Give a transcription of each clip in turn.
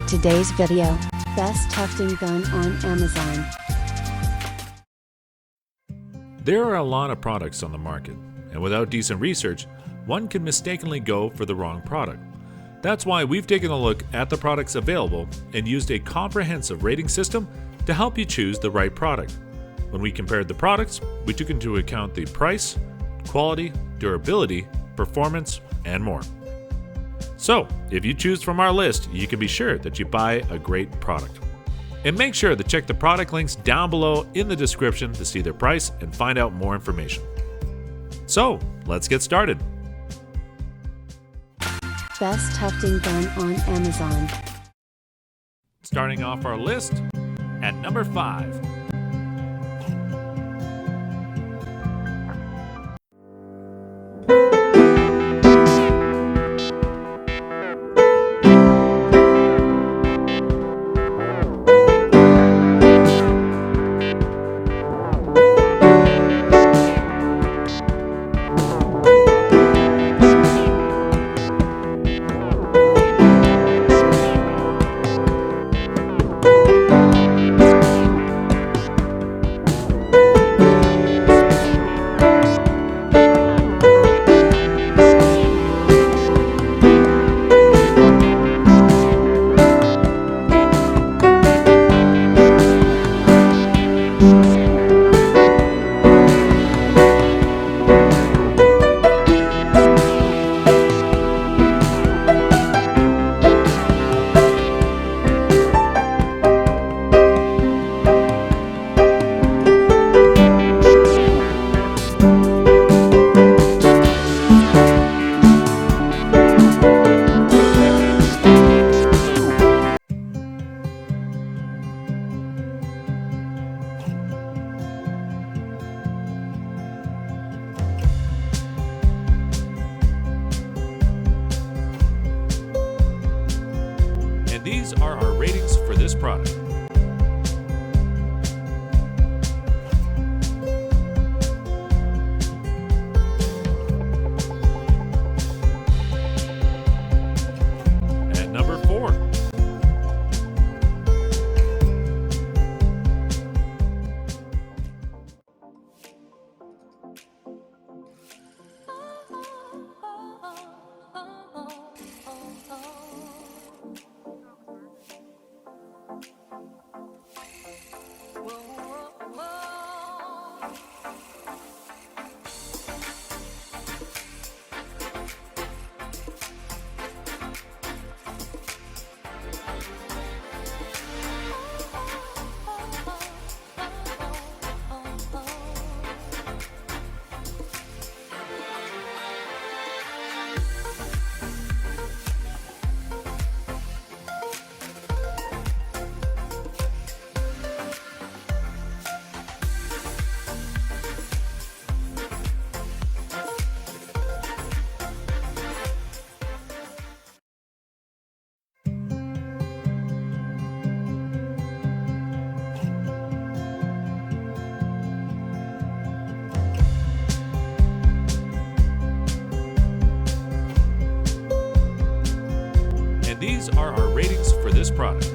today's video. Best tufting gun on Amazon. There are a lot of products on the market, and without decent research, one can mistakenly go for the wrong product. That's why we've taken a look at the products available and used a comprehensive rating system to help you choose the right product. When we compared the products, we took into account the price, quality, durability, performance, and more. So, if you choose from our list, you can be sure that you buy a great product. And make sure to check the product links down below in the description to see their price and find out more information. So, let's get started. Best tufting gun on Amazon. Starting off our list at number 5. And these are our ratings for this product. At number 4. And these are our ratings for this product.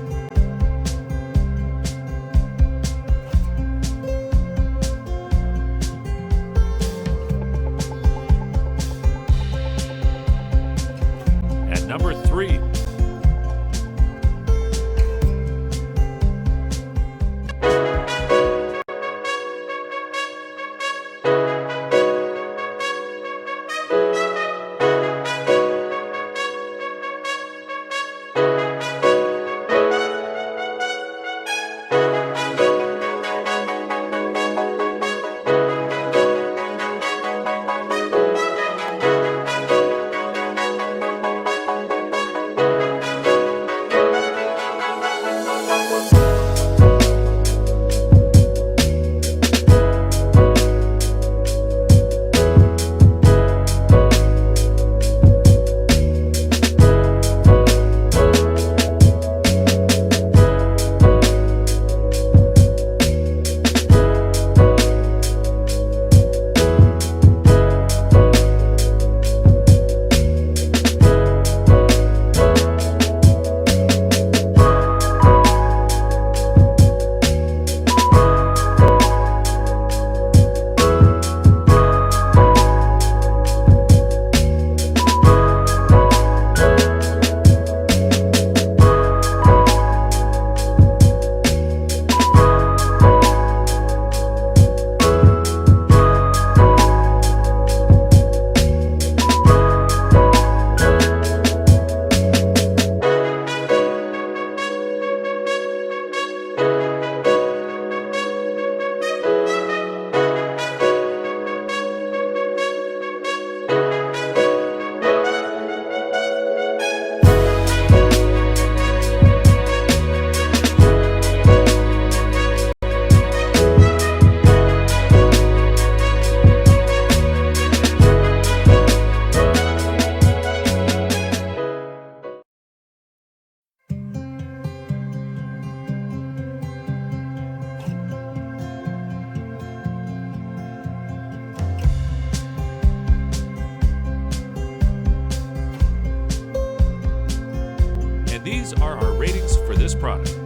At number 3. And these are our ratings for this product.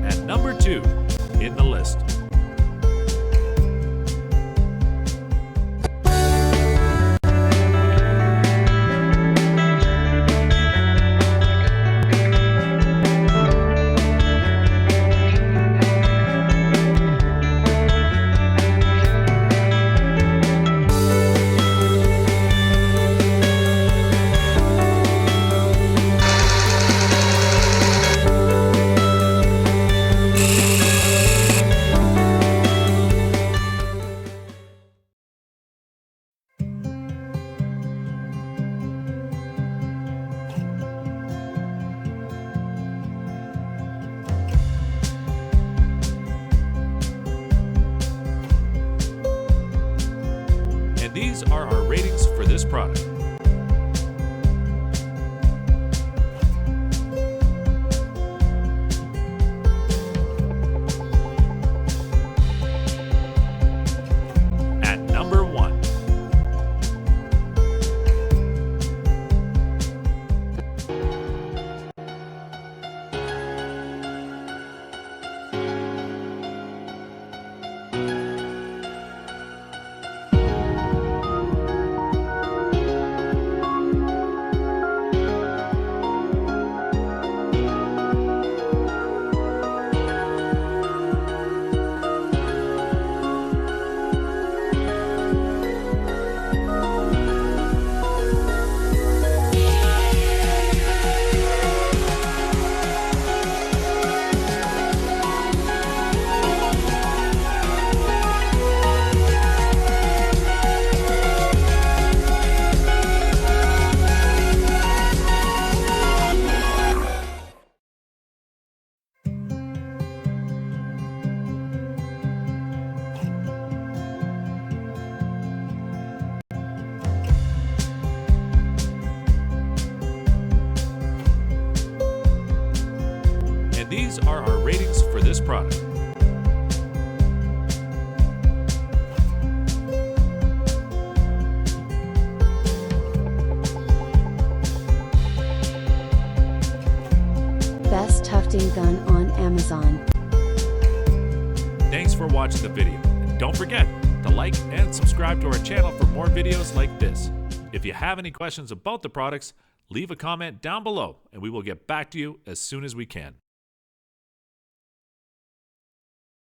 At number 2 in the list. And these are our ratings for this product. At number 1. And these are our ratings for this product. Best tufting gun on Amazon. Thanks for watching the video. And don't forget to like and subscribe to our channel for more videos like this. If you have any questions about the products, leave a comment down below and we will get back to you as soon as we can.